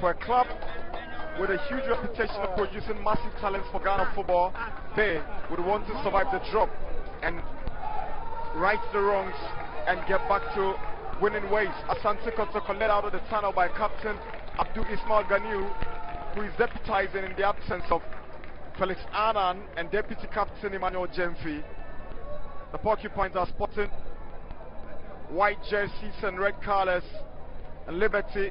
For a club with a huge reputation of producing massive talents for Ghana football, they would want to survive the drop and right the wrongs and get back to winning ways. Asante Kotoko led out of the tunnel by captain Abdul Ismail Ganiu, who is deputizing in the absence of Felix Annan and deputy captain Emmanuel Jemfi. The Porcupines are sporting white jerseys and red colors, and Liberty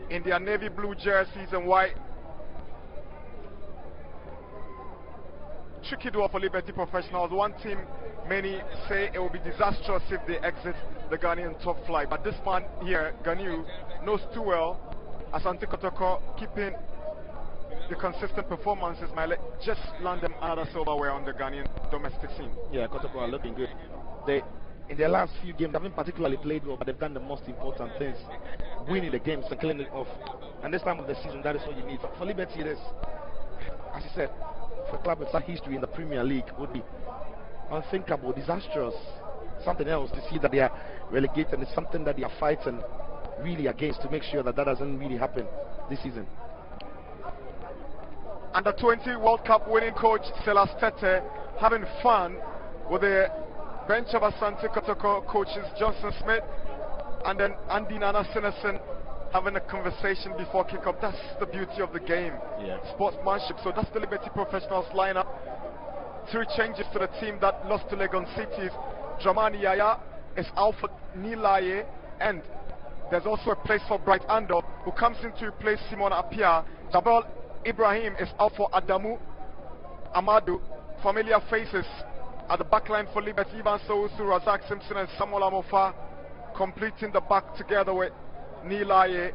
in their navy blue jerseys and white. Tricky door for Liberty professionals. One team, many say it will be disastrous if they exit the Ghanaian top flight, but this man here, Ganiu, knows too well. Asante Kotoko keeping the consistent performances might just land them another silverware on the Ghanaian domestic scene. Yeah, Kotoko are looking good. They, in their last few games, haven't particularly played well, but they've done the most important things, winning the games and killing it off. And this time of the season, that is what you need. For Liberty, it is, as you said, for a club with such history in the Premier League, would be unthinkable, disastrous, something else to see that they are relegated. It's something that they are fighting really against to make sure that that doesn't really happen this season. Under 20 World Cup winning coach Silas Tete having fun with the bench of Asante Kotoko coaches Johnson Smith and then Andy Nana Sinison having a conversation before kickoff. That's the beauty of the game, sportsmanship. So that's the Liberty Professionals lineup. 3 changes to the team that lost to Legon Cities. Dramani Yaya is out for Nilaye, and there's also a place for Bright Ando, who comes in to replace Simon Apia. Jabal Ibrahim is out for Adamu Amadou. Familiar faces at the back line for Liberty: Ivan Sousu, Razak Simpson and Samuel Amofa, completing the back together with Nilaye.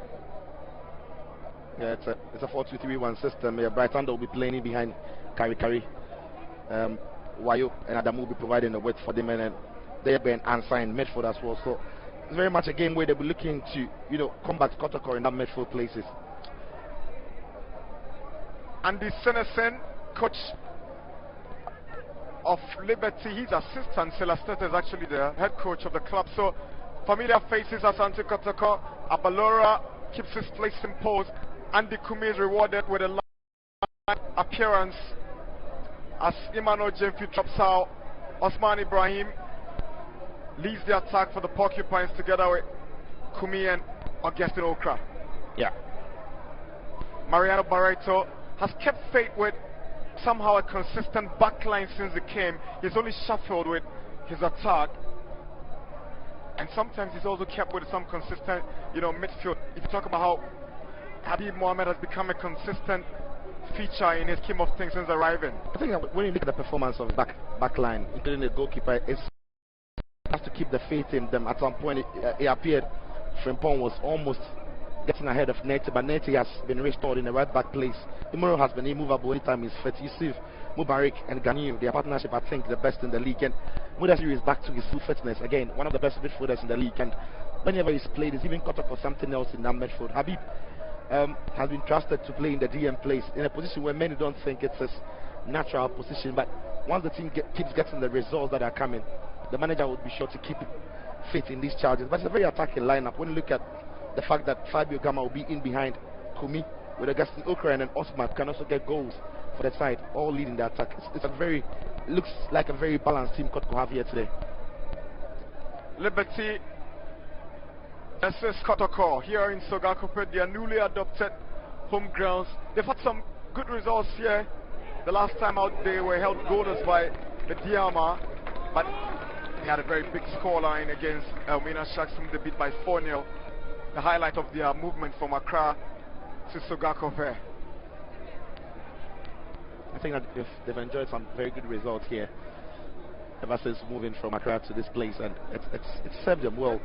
Yeah, it's a 4-2-3-1 system. Yeah, Bright Ando will be playing in behind Kari. Wayo and Adamu will be providing the width for them, and they'll be an unsigned midfield as well. So it's very much a game where they'll be looking to, combat Kotoko in that midfield places. Andy Sinison, coach of Liberty, his assistant Celestete is actually the head coach of the club. So familiar faces: Asante Kotoko. Abalora keeps his place in pose. Andy Kumi is rewarded with a line appearance as Emmanuel Jemfi drops out. Osman Ibrahim leads the attack for the Porcupines together with Kumi and Augustine Okra. Yeah. Mariano Barreto has kept faith with somehow a consistent backline since he came. He's only shuffled with his attack, and sometimes he's also kept with some consistent, midfield. If you talk about how Habib Mohamed has become a consistent feature in his scheme of things since arriving. I think that when you look at the performance of backline, including the goalkeeper, it has to keep the faith in them. At some point, it appeared Frimpong was almost getting ahead of Neti, but Neti has been restored in the right back place. Imoro has been immovable anytime he's fit. Yusuf, Mubarak and Ganiu, their partnership, I think, the best in the league. And Mudasiru is back to his full fitness again, one of the best midfielders in the league. And whenever he's played, he's even caught up for something else in that midfield. Habib has been trusted to play in the DM place in a position where many don't think it's his natural position. But once the team keeps getting the results that are coming, the manager would be sure to keep fit in these charges. But it's a very attacking lineup. When you look at the fact that Fabio Gama will be in behind Kumi with Augustine Okra, and Osman can also get goals for the side, all leading the attack. Looks like a very balanced team Kotoko have here today. Liberty versus Kotoko here in Sogakope, their newly adopted home grounds. They've had some good results here. The last time out they were held goalless by the Diama, but they had a very big scoreline against Elmina Sharks, whom they beat by 4-0. The highlight of their movement from Accra to Sogakope. I think that they've enjoyed some very good results here ever since moving from Accra to this place, and it's served them well.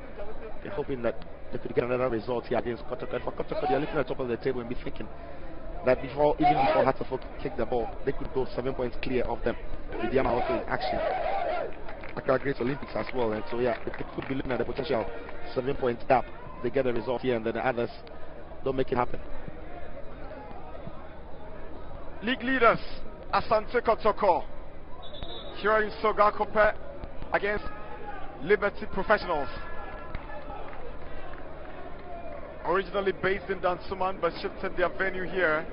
They're hoping that they could get another result here against Kotoko. And for Kotoko, they're looking at the top of the table and be thinking that even before Hatterford kick the ball, they could go 7 points clear of them with the amount in action. Accra Great Olympics as well, and so yeah, they could be looking at the potential 7 points gap. They get a result here and then the others don't make it happen. League leaders Asante Kotoko here in Sogakope against Liberty Professionals. originally based in Dansuman but shifted their venue here.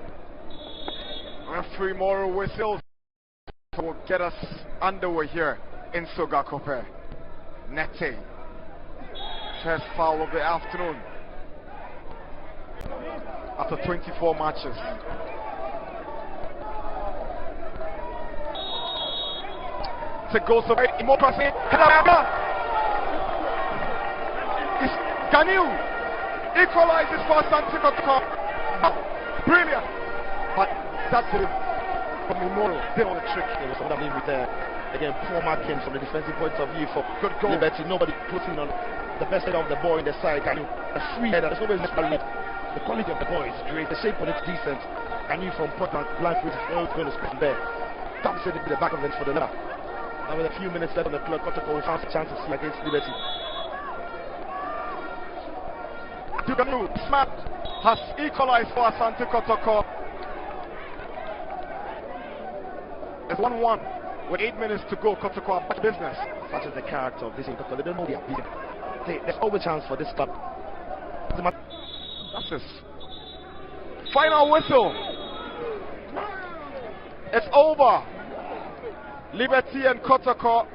Referee Moro whistles will get us underway here in Sogakope. Nete, first foul of the afternoon after 24 matches. It's a goal of democracy. Ganu equalizes for Asante Kotoko. Brilliant. But that's it from Immoral. Still on the trick. It was something with again, poor marking from the defensive point of view for good goal. Liberty. Nobody putting on the best head of the ball in the side. Ganu, a free header. There's always the quality of the ball is great. The shape on it's decent. Ganu from point blank which is always going to spin there. Dumps it into the back of it for the lever. Now with a few minutes left on the clock, Kotoko will have a chance to see against Liberty. Ganu Smart has equalized for Asante Kotoko. It's 1-1 with 8 minutes to go. Kotoko are back business. Such is the character of this Kotoko. They don't know they are beaten. There's always a chance for this club. That's his final whistle. It's over. Liberty and Kotoko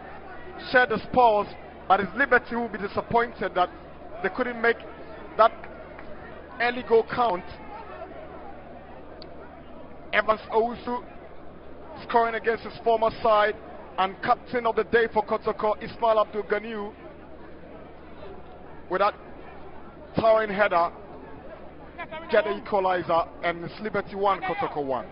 share the spoils, but it's Liberty who will be disappointed that they couldn't make that early goal count. Evans Owusu scoring against his former side, and captain of the day for Kotoko, Ismail Abdul Ganiu, with that towering header, get the equalizer, and it's Liberty 1, Kotoko 1.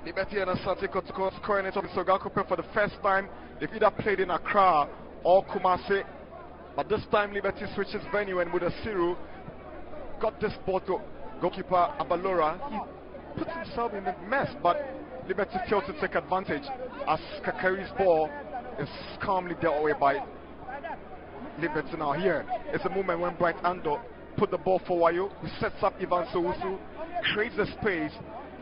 Liberty and Asante Kotoko scoring it up in Sogakope for the first time. They've either played in Accra or Kumasi, but this time Liberty switches venue, and with a Siru got this ball to goalkeeper Abalora. He put himself in a mess, but Liberty failed to take advantage as Kakari's ball is calmly dealt away by Liberty. Now here is a moment when Bright Ando put the ball for Wayo, who sets up Ivan Sowusu, creates the space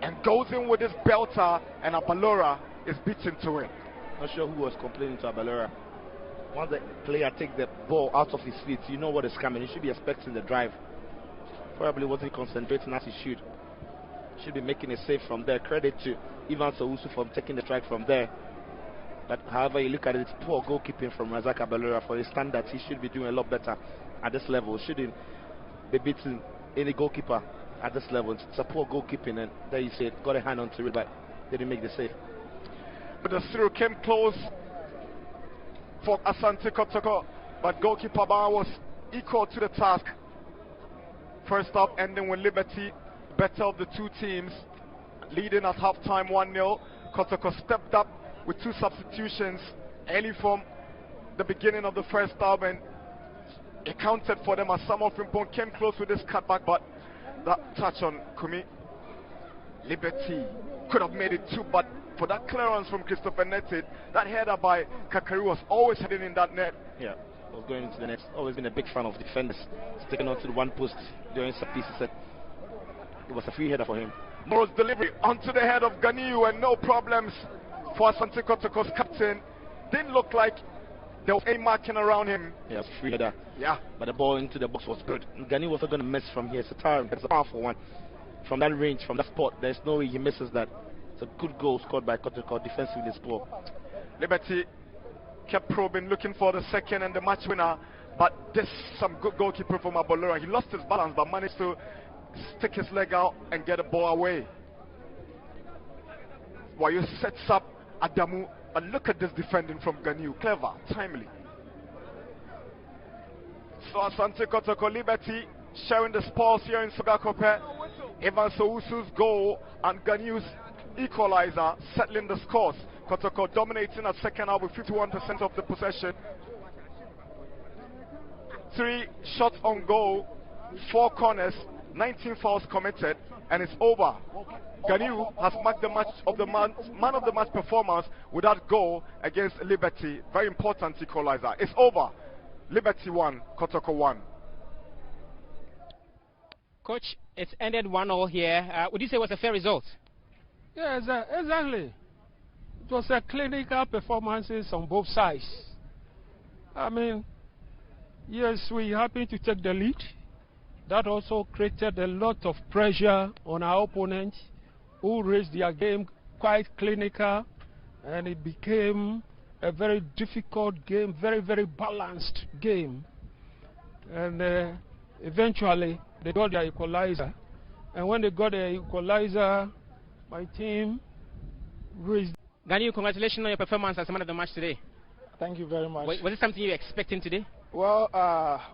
and goes in with his belter, and Abalora is beaten to it. Not sure who was complaining to Abalora. Once the player takes the ball out of his feet, you know what is coming. He should be expecting the drive. Probably wasn't concentrating as he should. Should be making a save from there. Credit to Ivan Sowusu for taking the strike from there. But however you look at it, it's poor goalkeeping from Razak Abalora. For his standards, he should be doing a lot better at this level. Shouldn't be beating any goalkeeper at this level. It's a poor goalkeeping, and there you see it. Got a hand onto it, but didn't make the save. But the Cyril came close for Asante Kotoko, but goalkeeper Bar was equal to the task. First up, ending with Liberty, better of the two teams, leading at halftime 1-0. Kotoko stepped up with two substitutions early from the beginning of the first half, and it counted for them as Samuel Frimpong came close with this cutback, but that touch on Kumi, Liberty could have made it two, but for that clearance from Christopher Netted, that header by Kakari was always heading in that net. Yeah, was going into the next. Always been a big fan of defenders. Sticking onto the one post during Sapisi said it was a free header for him. Moro's delivery onto the head of Ganiu, and no problems for Asante Kotoko's captain. Didn't look like there was any marking around him. Yeah, free header. Yeah, but the ball into the box was good. Ganiu wasn't going to miss from here. It's a powerful one. From that range, from that spot, there's no way he misses that. It's a good goal scored by Kotoko defensively. Poor. Liberty kept probing, looking for the second and the match winner, but this some good goalkeeper from Abolora. He lost his balance but managed to stick his leg out and get the ball away. Wayo sets up Adamu, and look at this defending from Ganiu. Clever, timely. So Asante Kotoko, Liberty sharing the spoils here in Sogakope. Evan Sowusu's goal and Ganiu's equalizer settling the scores. Kotoko dominating at second half with 51% of the possession. 3 shots on goal, 4 corners, 19 fouls committed, and it's over. Ganiu has marked the match of the man of the match performance with that goal against Liberty. Very important equalizer. It's over. Liberty 1, Kotoko 1. Coach, it's ended 1-0 here. Would you say it was a fair result? Yes, exactly. It was a clinical performances on both sides. I mean, Yes, we happened to take the lead. That also created a lot of pressure on our opponents, who raised their game quite clinical, and it became a very difficult game, very, very balanced game. And eventually, they got their equalizer. And when they got the equalizer, my team raised. Gani, congratulations on your performance as man of the match today. Thank you very much. Was it something you were expecting today? Well,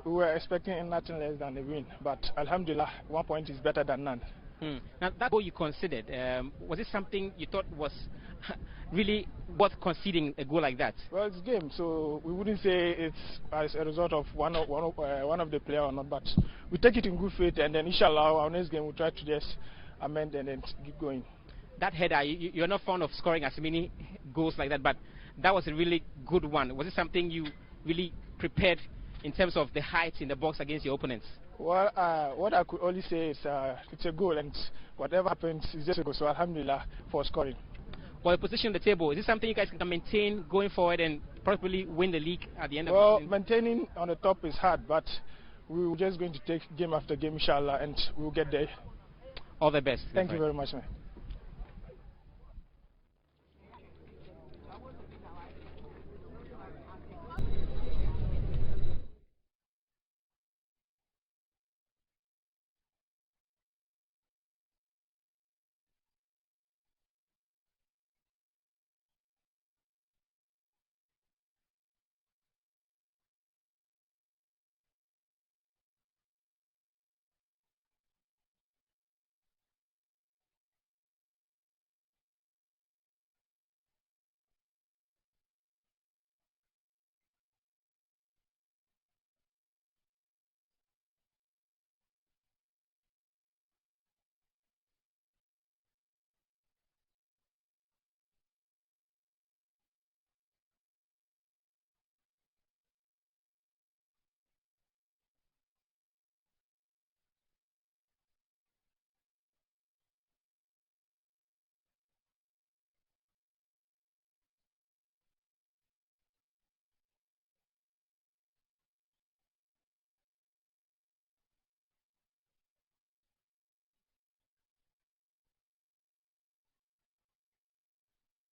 we were expecting nothing less than a win, but alhamdulillah, 1 point is better than none. Now, that goal you conceded, was it something you thought was really worth conceding a goal like that? Well, it's game, so we wouldn't say it's as a result of one of the player or not, but we take it in good faith, and then inshallah, our next game we'll try to just amend and then keep going. That header, you're not fond of scoring as many goals like that, but that was a really good one. Was it something you really prepared in terms of the height in the box against your opponents? Well, what I could only say is it's a goal, and whatever happens is just a goal, so alhamdulillah for scoring. For your position on the table, is this something you guys can maintain going forward and probably win the league at the end of the the season? season? Well, maintaining on the top is hard, but we're just going to take game after game, inshallah, and we'll get there. All the best. Thank you very much, man.